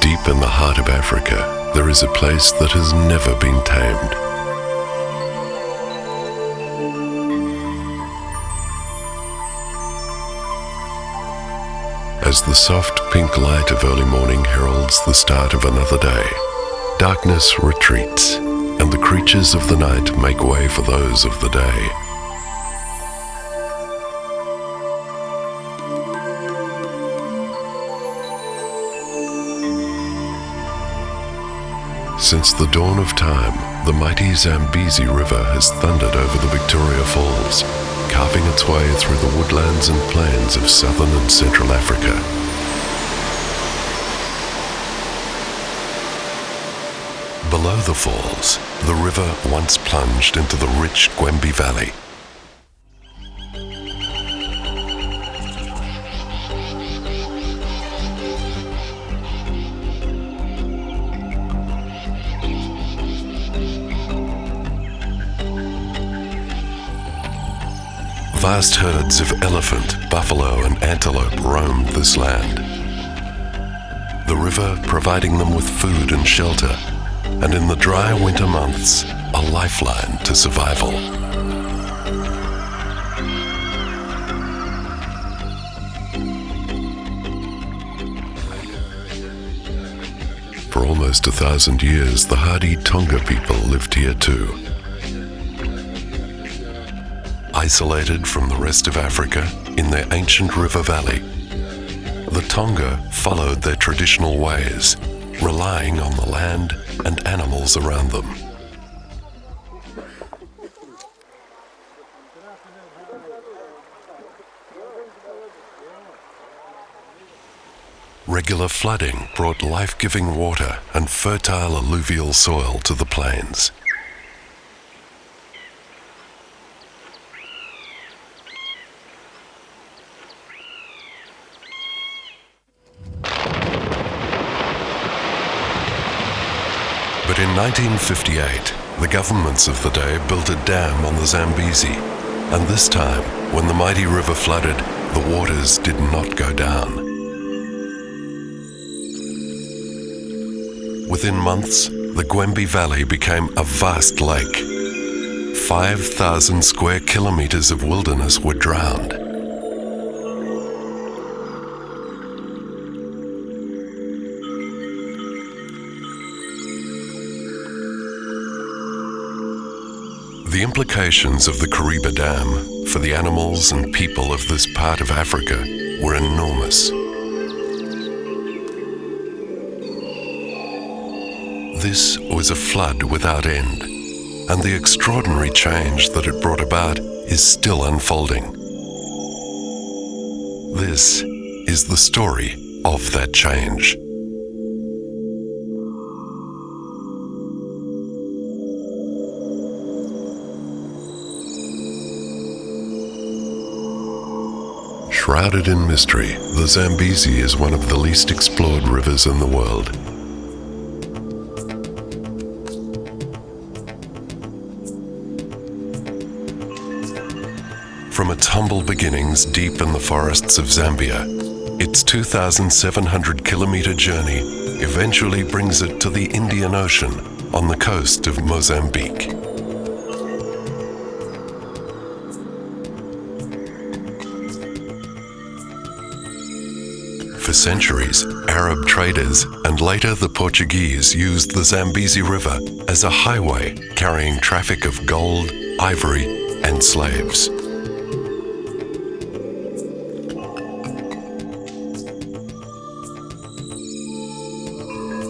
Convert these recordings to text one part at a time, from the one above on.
Deep in the heart of Africa, there is a place that has never been tamed. As the soft pink light of early morning heralds the start of another day, darkness retreats, and the creatures of the night make way for those of the day. Since the dawn of time, the mighty Zambezi River has thundered over the Victoria Falls, carving its way through the woodlands and plains of southern and central Africa. Below the falls, the river once plunged into the rich Gwembe Valley. Vast herds of elephant, buffalo, and antelope roamed this land, the river providing them with food and shelter, and in the dry winter months, a lifeline to survival. For almost 1,000 years, the hardy Tonga people lived here too. Isolated from the rest of Africa in their ancient river valley, the Tonga followed their traditional ways, relying on the land and animals around them. Regular flooding brought life-giving water and fertile alluvial soil to the plains. But in 1958, the governments of the day built a dam on the Zambezi, and this time, when the mighty river flooded, the waters did not go down. Within months, the Gwembe Valley became a vast lake. 5,000 square kilometers of wilderness were drowned. The implications of the Kariba Dam for the animals and people of this part of Africa were enormous. This was a flood without end, and the extraordinary change that it brought about is still unfolding. This is the story of that change. Shrouded in mystery, the Zambezi is one of the least explored rivers in the world. From its humble beginnings deep in the forests of Zambia, its 2,700-kilometer journey eventually brings it to the Indian Ocean on the coast of Mozambique. For centuries, Arab traders and later the Portuguese used the Zambezi River as a highway carrying traffic of gold, ivory, and slaves.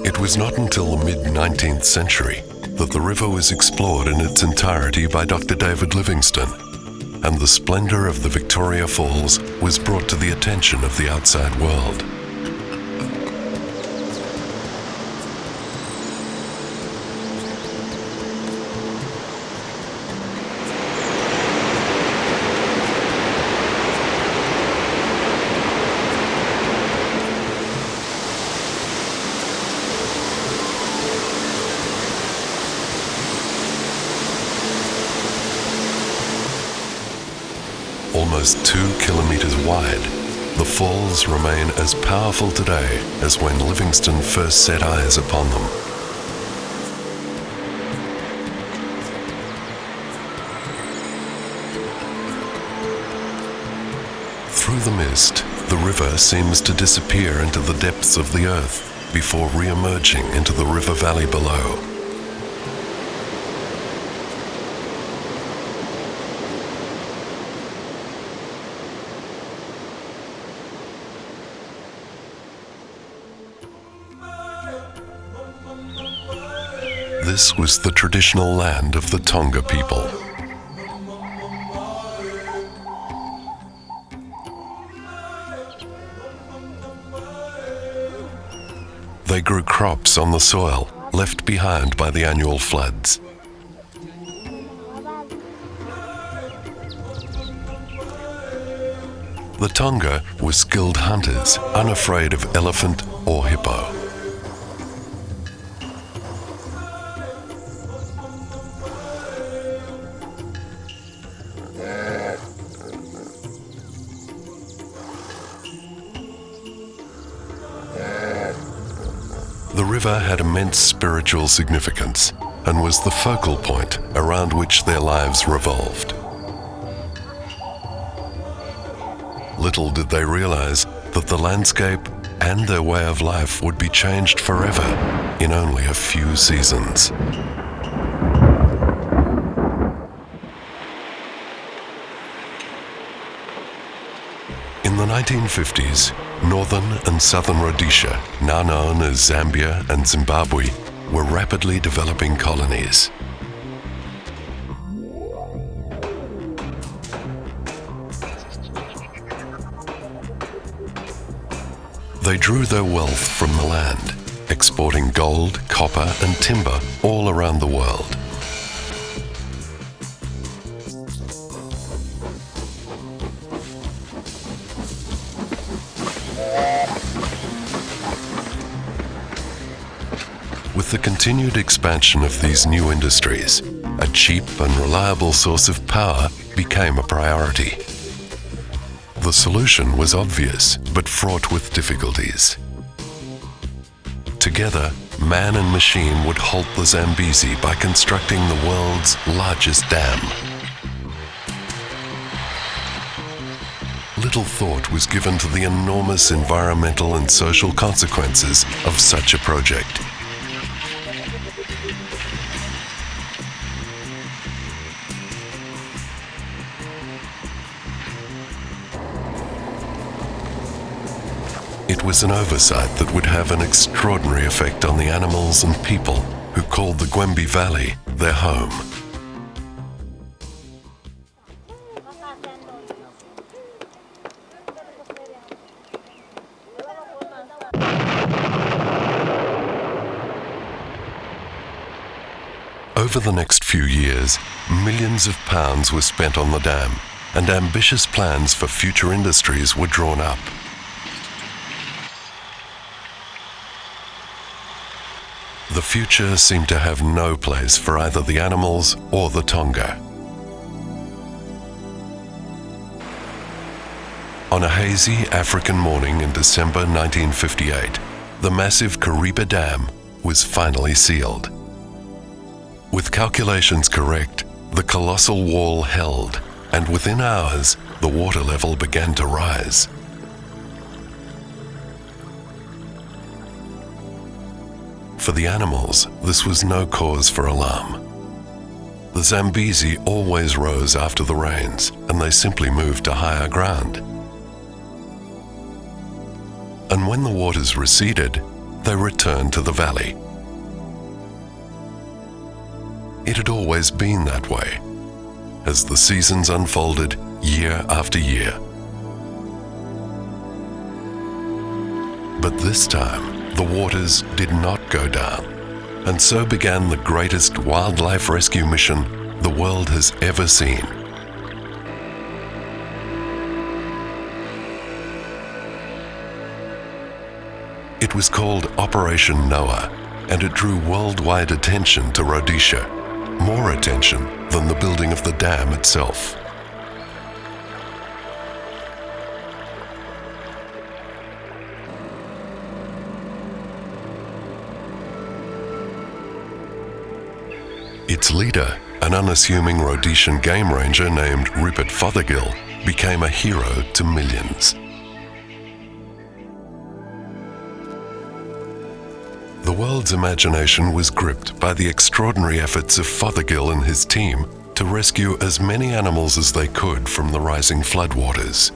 It was not until the mid-19th century that the river was explored in its entirety by Dr. David Livingstone, and the splendor of the Victoria Falls was brought to the attention of the outside world. Almost 2 kilometers wide, the falls remain as powerful today as when Livingstone first set eyes upon them. Through the mist, the river seems to disappear into the depths of the earth before re-emerging into the river valley below. This was the traditional land of the Tonga people. They grew crops on the soil left behind by the annual floods. The Tonga were skilled hunters, unafraid of elephant or hippo. The river had immense spiritual significance and was the focal point around which their lives revolved. Little did they realize that the landscape and their way of life would be changed forever in only a few seasons. In the 1950s, northern and southern Rhodesia, now known as Zambia and Zimbabwe, were rapidly developing colonies. They drew their wealth from the land, exporting gold, copper, and timber all around the world. With the continued expansion of these new industries, a cheap and reliable source of power became a priority. The solution was obvious, but fraught with difficulties. Together, man and machine would halt the Zambezi by constructing the world's largest dam. Little thought was given to the enormous environmental and social consequences of such a project. It was an oversight that would have an extraordinary effect on the animals and people who called the Gwembe Valley their home. Over the next few years, millions of pounds were spent on the dam, and ambitious plans for future industries were drawn up. The future seemed to have no place for either the animals or the Tonga. On a hazy African morning in December 1958, the massive Kariba Dam was finally sealed. With calculations correct, the colossal wall held, and within hours, the water level began to rise. For the animals, this was no cause for alarm. The Zambezi always rose after the rains, and they simply moved to higher ground. And when the waters receded, they returned to the valley. It had always been that way, as the seasons unfolded year after year. But this time, the waters did not go down, and so began the greatest wildlife rescue mission the world has ever seen. It was called Operation Noah, and it drew worldwide attention to Rhodesia, more attention than the building of the dam itself. Its leader, an unassuming Rhodesian game ranger named Rupert Fothergill, became a hero to millions. The world's imagination was gripped by the extraordinary efforts of Fothergill and his team to rescue as many animals as they could from the rising floodwaters.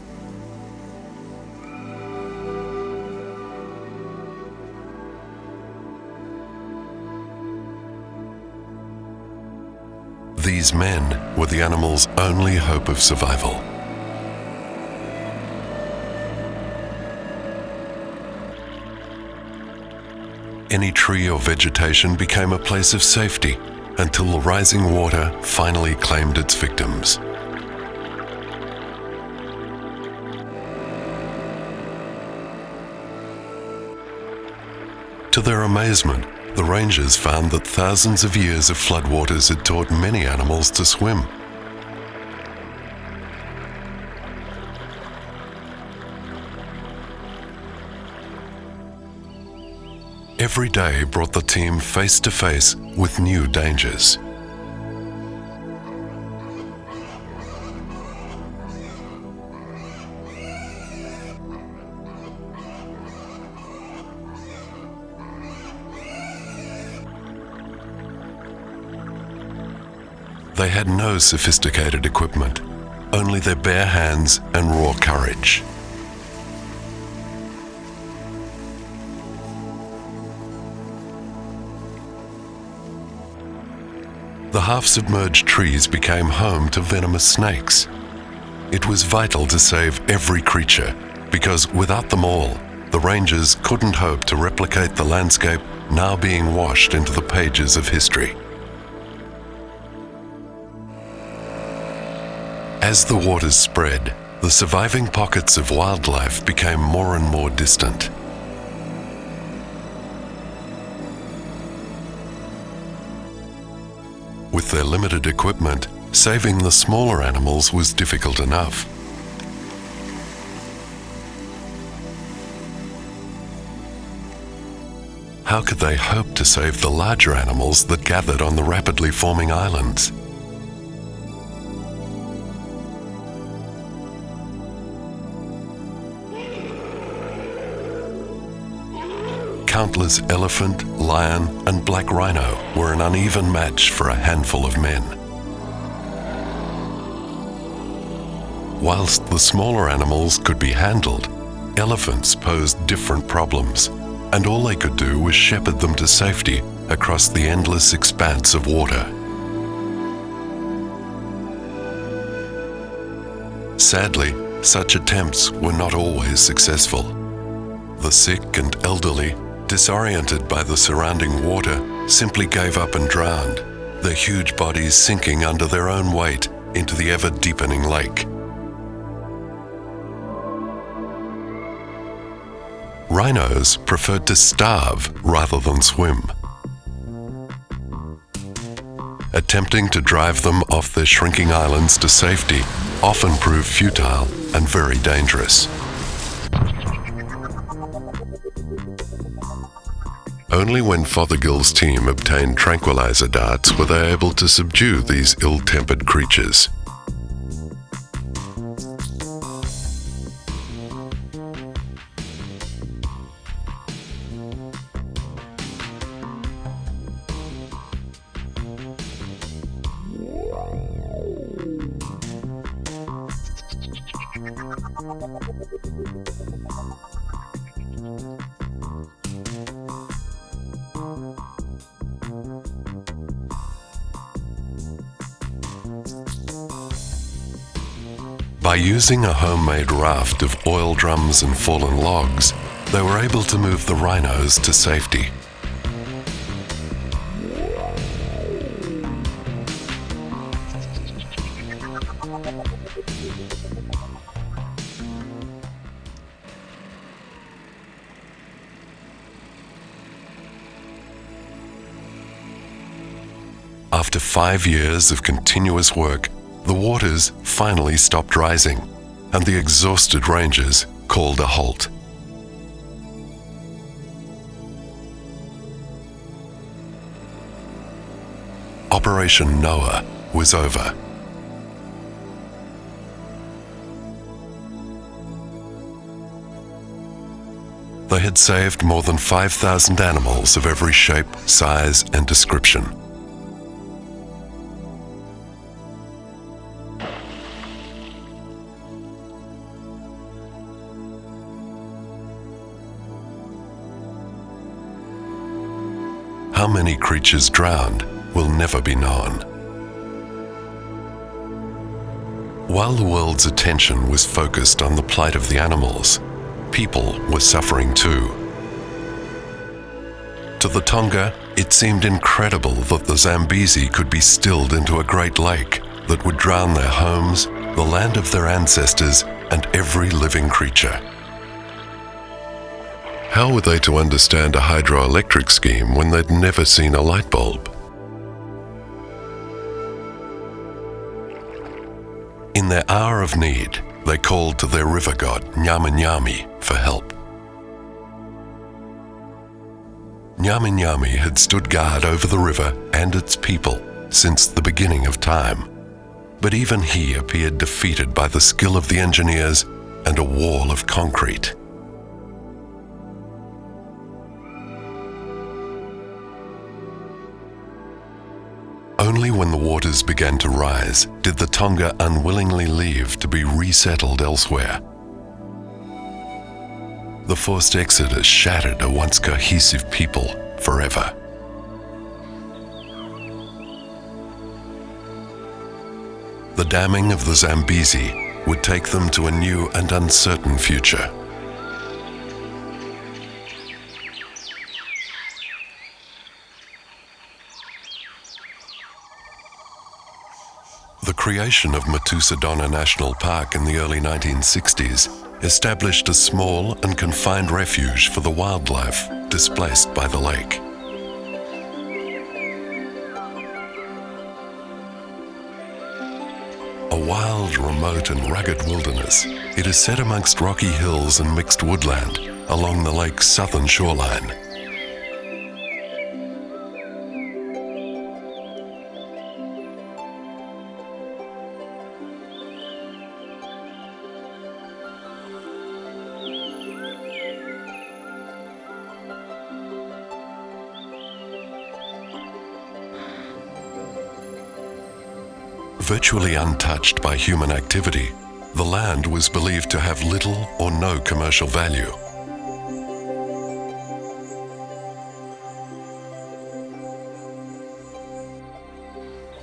These men were the animals' only hope of survival. Any tree or vegetation became a place of safety until the rising water finally claimed its victims. To their amazement, the rangers found that thousands of years of floodwaters had taught many animals to swim. Every day brought the team face to face with new dangers. They had no sophisticated equipment, only their bare hands and raw courage. The half-submerged trees became home to venomous snakes. It was vital to save every creature, because without them all, the rangers couldn't hope to replicate the landscape now being washed into the pages of history. As the waters spread, the surviving pockets of wildlife became more and more distant. With their limited equipment, saving the smaller animals was difficult enough. How could they hope to save the larger animals that gathered on the rapidly forming islands? Countless elephant, lion, and black rhino were an uneven match for a handful of men. Whilst the smaller animals could be handled, elephants posed different problems, and all they could do was shepherd them to safety across the endless expanse of water. Sadly, such attempts were not always successful. The sick and elderly, disoriented by the surrounding water, simply gave up and drowned, their huge bodies sinking under their own weight into the ever-deepening lake. Rhinos preferred to starve rather than swim. Attempting to drive them off their shrinking islands to safety often proved futile and very dangerous. Only when Fothergill's team obtained tranquilizer darts were they able to subdue these ill-tempered creatures. By using a homemade raft of oil drums and fallen logs, they were able to move the rhinos to safety. After 5 years of continuous work, the waters finally stopped rising, and the exhausted rangers called a halt. Operation Noah was over. They had saved more than 5,000 animals of every shape, size, and description. How many creatures drowned will never be known. While the world's attention was focused on the plight of the animals, people were suffering too. To the Tonga, it seemed incredible that the Zambezi could be stilled into a great lake that would drown their homes, the land of their ancestors, and every living creature. How were they to understand a hydroelectric scheme when they'd never seen a light bulb? In their hour of need, they called to their river god, Nyami, for help. Nyami had stood guard over the river and its people since the beginning of time, but even he appeared defeated by the skill of the engineers and a wall of concrete. Only when the waters began to rise did the Tonga unwillingly leave to be resettled elsewhere. The forced exodus shattered a once cohesive people forever. The damming of the Zambezi would take them to a new and uncertain future. The creation of Matusadona National Park in the early 1960s established a small and confined refuge for the wildlife displaced by the lake. A wild, remote and rugged wilderness, it is set amongst rocky hills and mixed woodland along the lake's southern shoreline. Virtually untouched by human activity, the land was believed to have little or no commercial value.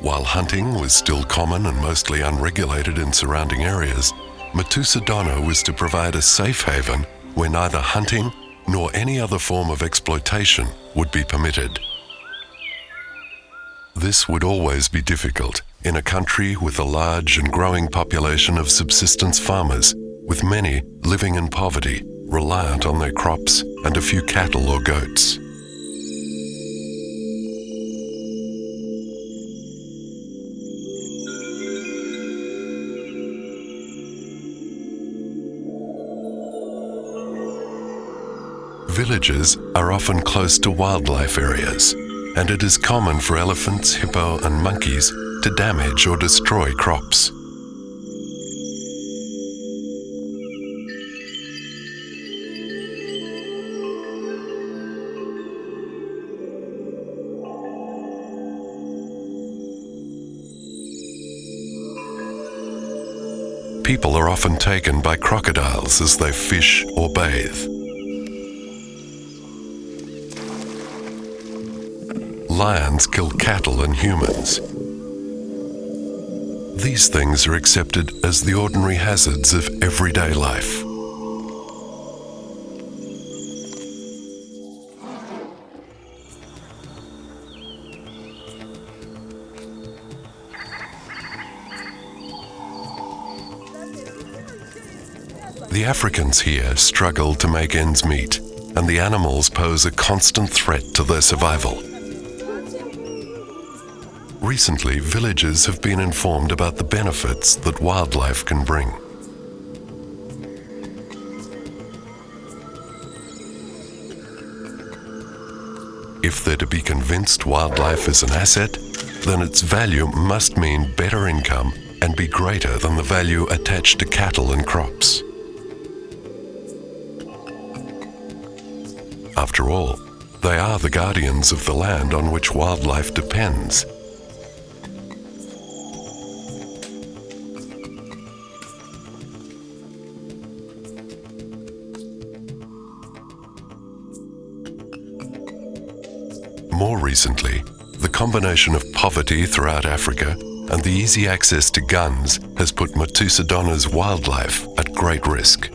While hunting was still common and mostly unregulated in surrounding areas, Matusadona was to provide a safe haven where neither hunting nor any other form of exploitation would be permitted. This would always be difficult in a country with a large and growing population of subsistence farmers, with many living in poverty, reliant on their crops and a few cattle or goats. Villages are often close to wildlife areas, and it is common for elephants, hippo, and monkeys to damage or destroy crops. People are often taken by crocodiles as they fish or bathe. Lions kill cattle and humans. These things are accepted as the ordinary hazards of everyday life. The Africans here struggle to make ends meet, and the animals pose a constant threat to their survival. Recently, villagers have been informed about the benefits that wildlife can bring. If they're to be convinced wildlife is an asset, then its value must mean better income and be greater than the value attached to cattle and crops. After all, they are the guardians of the land on which wildlife depends. More recently, the combination of poverty throughout Africa and the easy access to guns has put Matusadona's wildlife at great risk.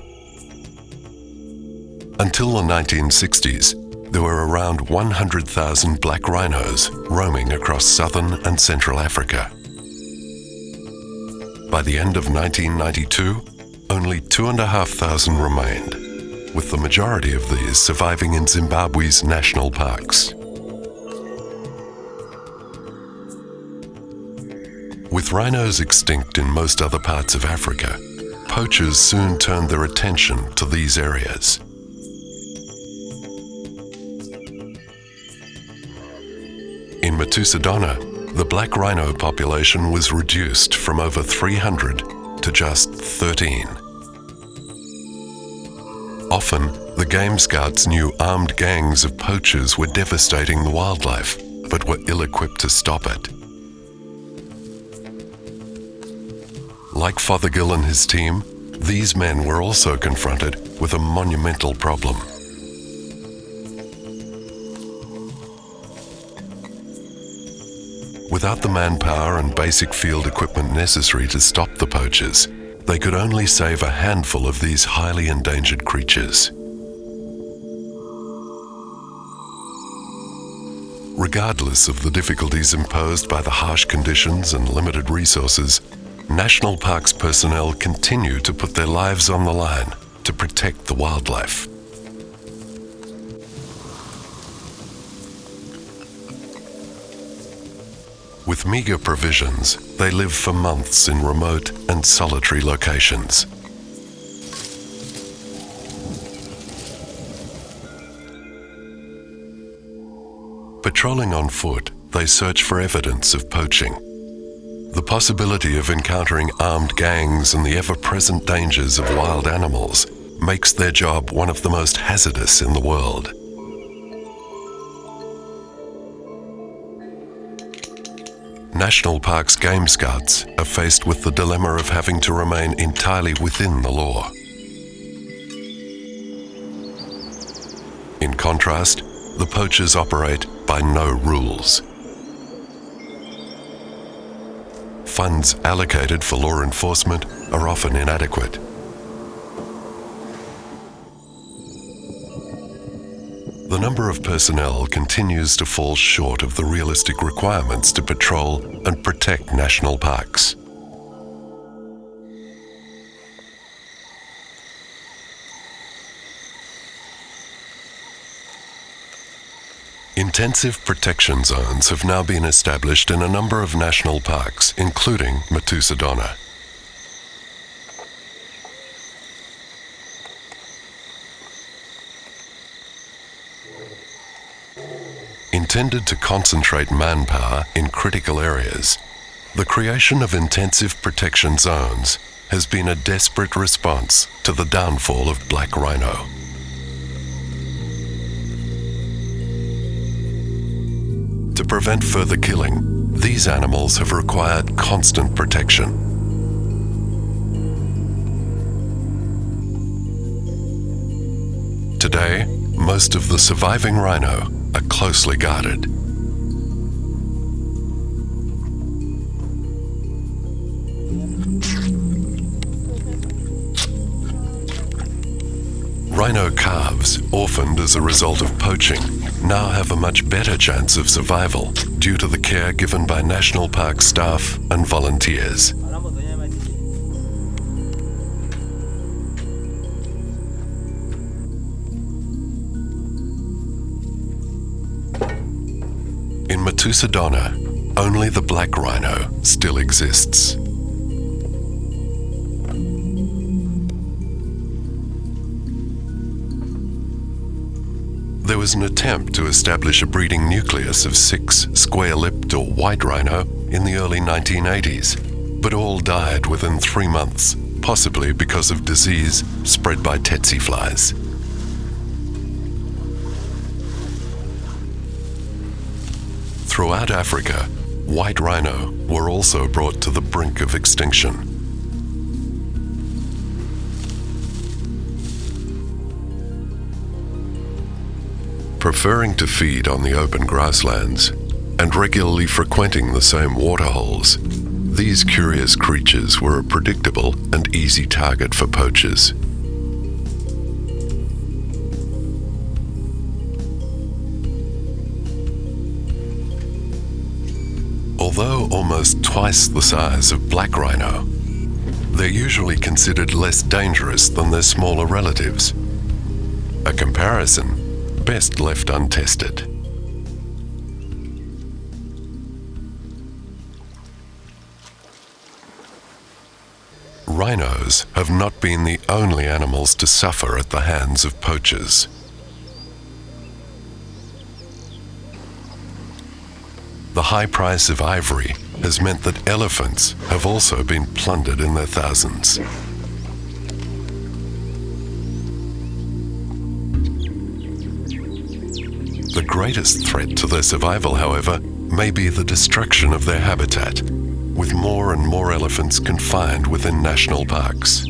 Until the 1960s, there were around 100,000 black rhinos roaming across southern and central Africa. By the end of 1992, only 2,500 remained, with the majority of these surviving in Zimbabwe's national parks. With rhinos extinct in most other parts of Africa, poachers soon turned their attention to these areas. In Matusadona, the black rhino population was reduced from over 300 to just 13. Often, the Game Scouts knew armed gangs of poachers were devastating the wildlife, but were ill-equipped to stop it. Like Fothergill and his team, these men were also confronted with a monumental problem. Without the manpower and basic field equipment necessary to stop the poachers, they could only save a handful of these highly endangered creatures. Regardless of the difficulties imposed by the harsh conditions and limited resources, National Parks personnel continue to put their lives on the line to protect the wildlife. With meager provisions, they live for months in remote and solitary locations. Patrolling on foot, they search for evidence of poaching. The possibility of encountering armed gangs and the ever-present dangers of wild animals makes their job one of the most hazardous in the world. National Parks Game Scouts are faced with the dilemma of having to remain entirely within the law. In contrast, the poachers operate by no rules. Funds allocated for law enforcement are often inadequate. The number of personnel continues to fall short of the realistic requirements to patrol and protect national parks. Intensive protection zones have now been established in a number of national parks, including Matusadona. Intended to concentrate manpower in critical areas, the creation of intensive protection zones has been a desperate response to the downfall of black rhino. To prevent further killing, these animals have required constant protection. Today, most of the surviving rhino are closely guarded. Rhino calves, orphaned as a result of poaching, now have a much better chance of survival due to the care given by National Park staff and volunteers. In Matusadona, only the black rhino still exists. There was an attempt to establish a breeding nucleus of 6 square-lipped or white rhino in the early 1980s, but all died within 3 months, possibly because of disease spread by tsetse flies. Throughout Africa, white rhino were also brought to the brink of extinction. Preferring to feed on the open grasslands and regularly frequenting the same waterholes, these curious creatures were a predictable and easy target for poachers. Although almost twice the size of black rhino, they're usually considered less dangerous than their smaller relatives. A comparison best left untested. Rhinos have not been the only animals to suffer at the hands of poachers. The high price of ivory has meant that elephants have also been plundered in their thousands. The greatest threat to their survival, however, may be the destruction of their habitat, with more and more elephants confined within national parks.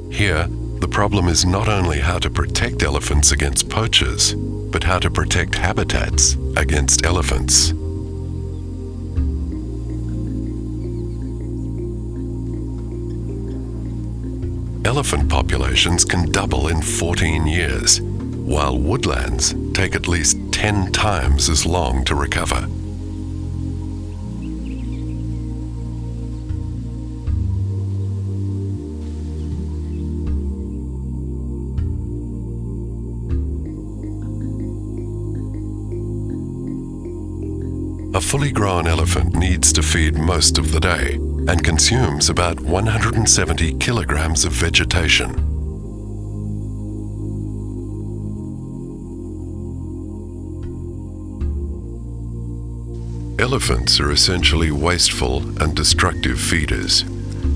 Here, the problem is not only how to protect elephants against poachers, but how to protect habitats against elephants. Elephant populations can double in 14 years, while woodlands take at least 10 times as long to recover. A fully grown elephant needs to feed most of the day and consumes about 170 kilograms of vegetation. Elephants are essentially wasteful and destructive feeders.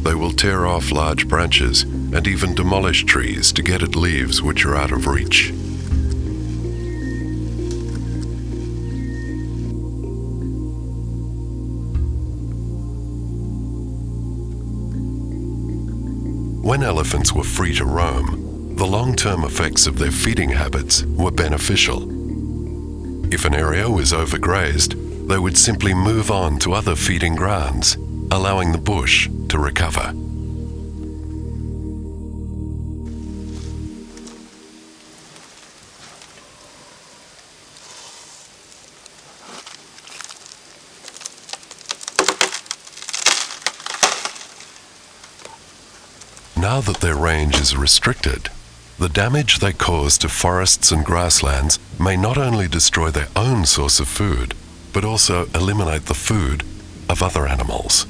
They will tear off large branches and even demolish trees to get at leaves which are out of reach. When elephants were free to roam, the long-term effects of their feeding habits were beneficial. If an area was overgrazed, they would simply move on to other feeding grounds, allowing the bush to recover. Now that their range is restricted, the damage they cause to forests and grasslands may not only destroy their own source of food, but also eliminate the food of other animals.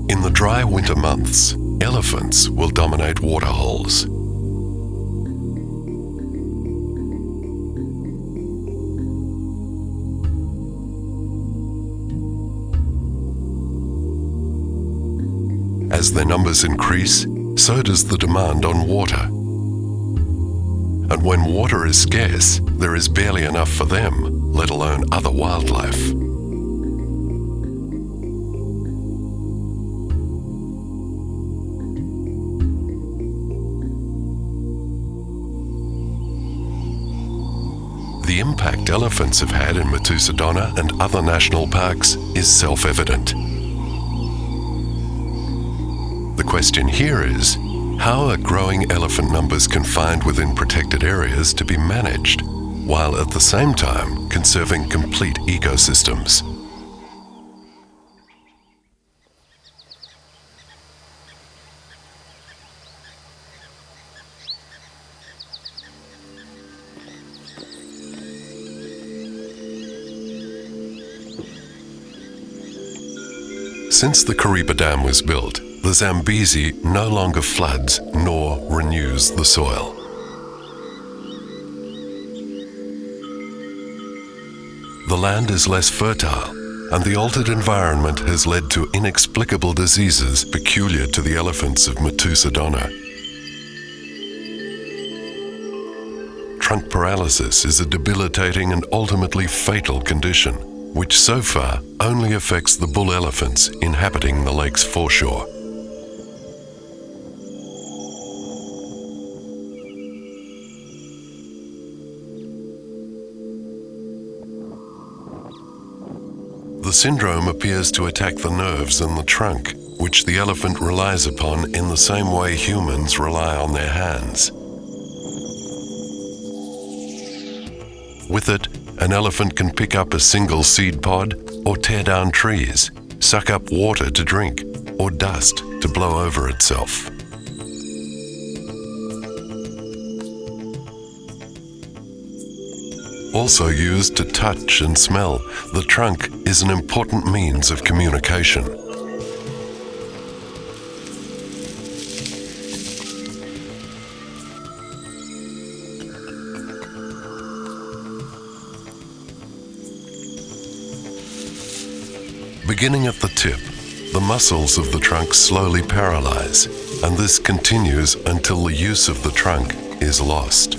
In the dry winter months, elephants will dominate waterholes. As their numbers increase, so does the demand on water. And when water is scarce, there is barely enough for them, let alone other wildlife. The impact elephants have had in Matusadona and other national parks is self-evident. The question here is, how are growing elephant numbers confined within protected areas to be managed, while at the same time conserving complete ecosystems? Since the Kariba Dam was built, the Zambezi no longer floods nor renews the soil. The land is less fertile, and the altered environment has led to inexplicable diseases peculiar to the elephants of Matusadona. Trunk paralysis is a debilitating and ultimately fatal condition, which so far only affects the bull elephants inhabiting the lake's foreshore. The syndrome appears to attack the nerves in the trunk, which the elephant relies upon in the same way humans rely on their hands. With it, an elephant can pick up a single seed pod or tear down trees, suck up water to drink, or dust to blow over itself. Also used to touch and smell, the trunk is an important means of communication. Beginning at the tip, the muscles of the trunk slowly paralyze, and this continues until the use of the trunk is lost.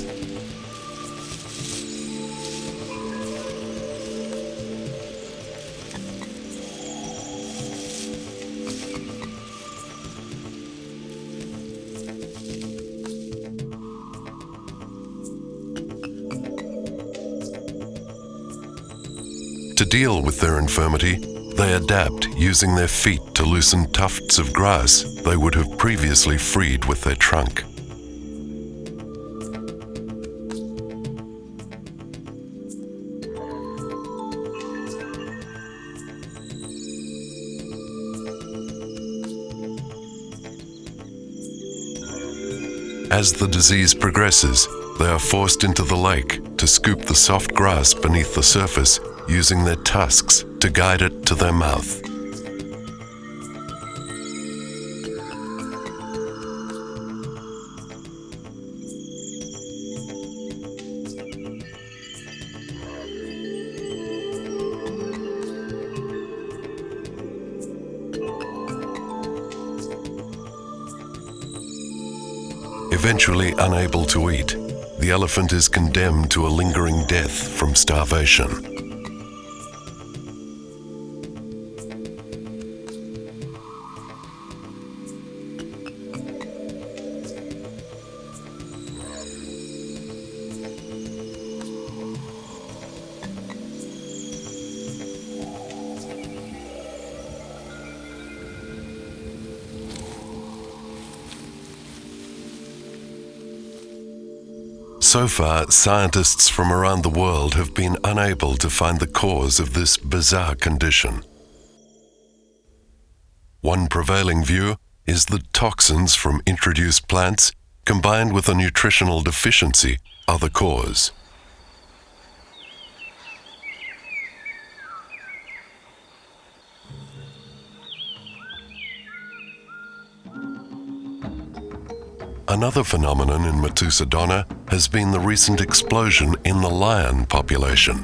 To deal with their infirmity, they adapt using their feet to loosen tufts of grass they would have previously freed with their trunk. As the disease progresses, they are forced into the lake to scoop the soft grass beneath the surface using their tusks to guide it to their mouth. Eventually unable to eat, the elephant is condemned to a lingering death from starvation. So far, scientists from around the world have been unable to find the cause of this bizarre condition. One prevailing view is that toxins from introduced plants combined with a nutritional deficiency are the cause. Another phenomenon in Matusadona has been the recent explosion in the lion population.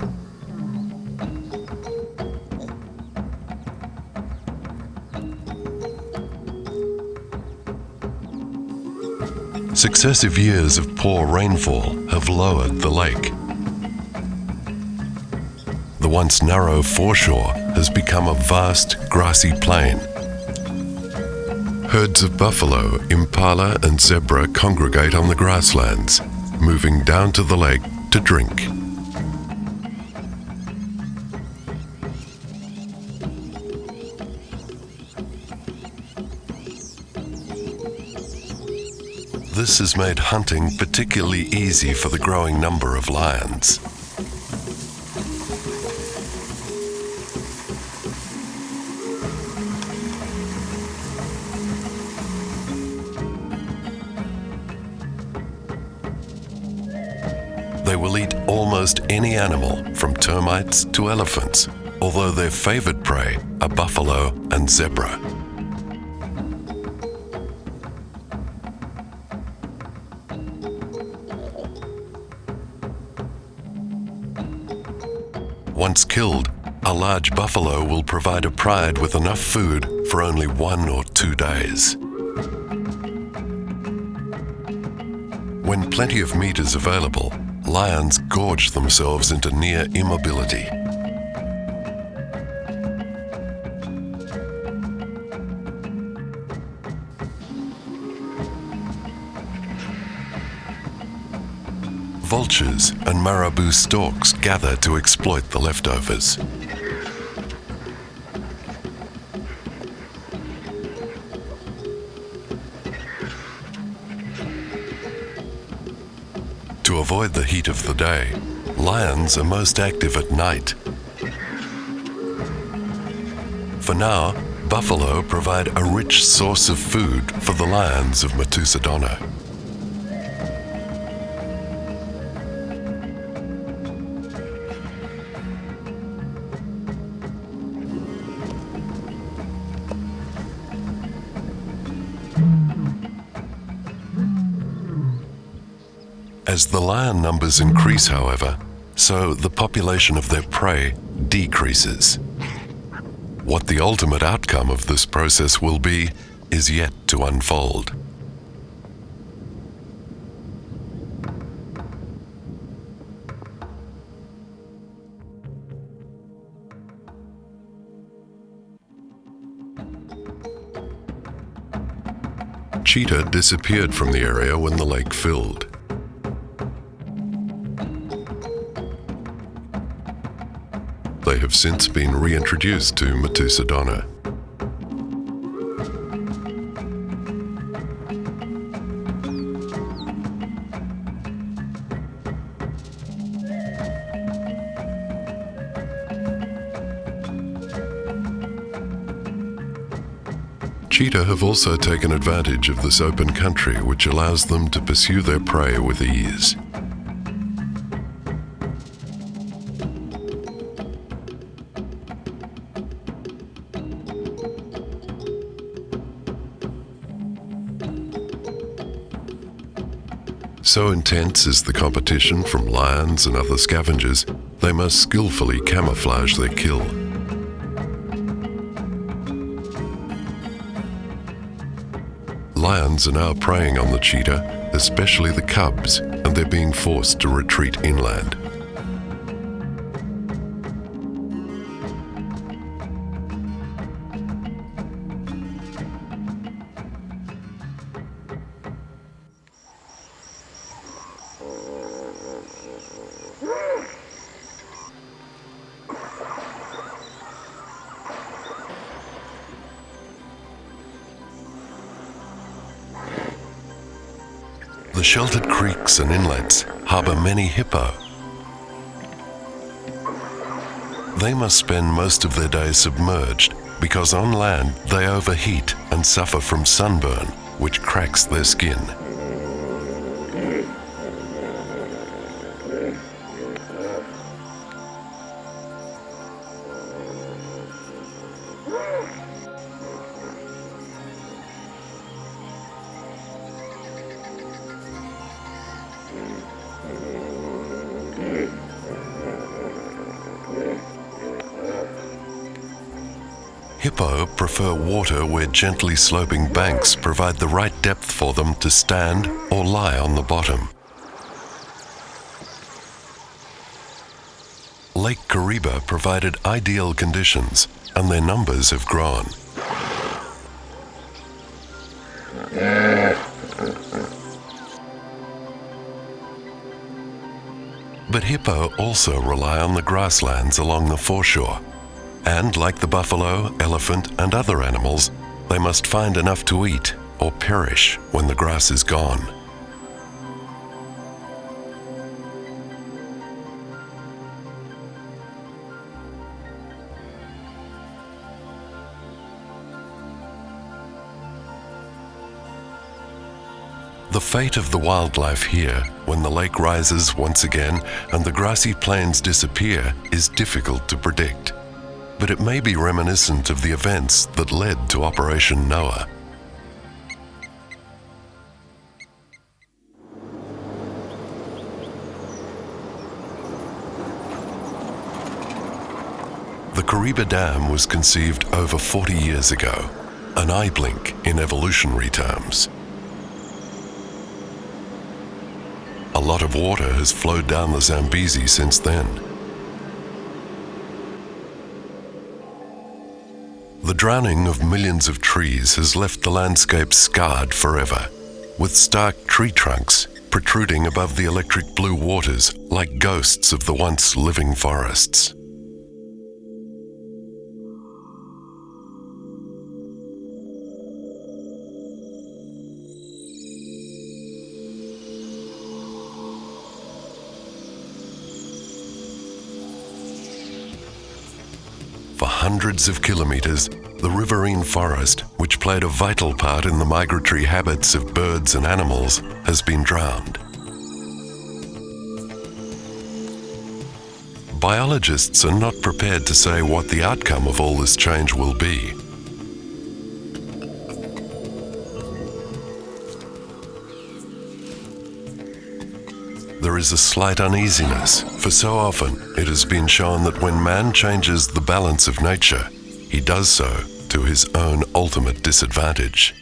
Successive years of poor rainfall have lowered the lake. The once narrow foreshore has become a vast grassy plain. Herds of buffalo, impala, and zebra congregate on the grasslands, moving down to the lake to drink. This has made hunting particularly easy for the growing number of lions. They will eat almost any animal, from termites to elephants, although their favored prey are buffalo and zebra. Once killed, a large buffalo will provide a pride with enough food for only 1 or 2 days. When plenty of meat is available, lions gorge themselves into near immobility. Vultures and marabou storks gather to exploit the leftovers. To avoid the heat of the day, lions are most active at night. For now, buffalo provide a rich source of food for the lions of Matusadona. As the lion numbers increase, however, so the population of their prey decreases. What the ultimate outcome of this process will be is yet to unfold. Cheetah disappeared from the area when the lake filled. They have since been reintroduced to Matusadona. Cheetah have also taken advantage of this open country, which allows them to pursue their prey with ease. So intense is the competition from lions and other scavengers, they must skillfully camouflage their kill. Lions are now preying on the cheetah, especially the cubs, and they're being forced to retreat inland. The sheltered creeks and inlets harbor many hippo. They must spend most of their day submerged because on land they overheat and suffer from sunburn, which cracks their skin. Hippo prefer water where gently sloping banks provide the right depth for them to stand or lie on the bottom. Lake Kariba provided ideal conditions, and their numbers have grown. But hippo also rely on the grasslands along the foreshore. And like the buffalo, elephant, and other animals, they must find enough to eat or perish when the grass is gone. The fate of the wildlife here, when the lake rises once again and the grassy plains disappear, is difficult to predict. but it may be reminiscent of the events that led to Operation Noah. The Kariba Dam was conceived over 40 years ago, an eye blink in evolutionary terms. A lot of water has flowed down the Zambezi since then. The drowning of millions of trees has left the landscape scarred forever, with stark tree trunks protruding above the electric blue waters like ghosts of the once living forests. For hundreds of kilometers, the riverine forest, which played a vital part in the migratory habits of birds and animals, has been drowned. Biologists are not prepared to say what the outcome of all this change will be. There is a slight uneasiness, for so often it has been shown that when man changes the balance of nature, he does so to his own ultimate disadvantage.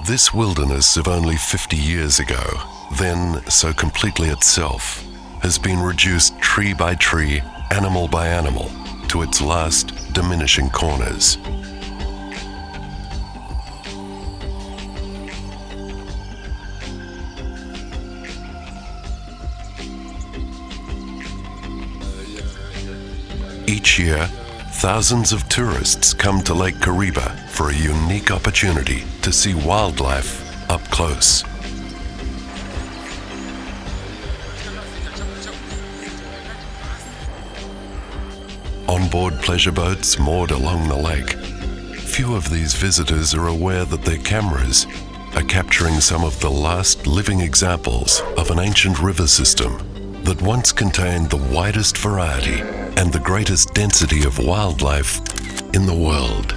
This wilderness of only 50 years ago, then so completely itself, has been reduced tree by tree, animal by animal, to its last diminishing corners. Each year, thousands of tourists come to Lake Kariba for a unique opportunity to see wildlife up close. On-board pleasure boats moored along the lake, few of these visitors are aware that their cameras are capturing some of the last living examples of an ancient river system that once contained the widest variety and the greatest density of wildlife in the world.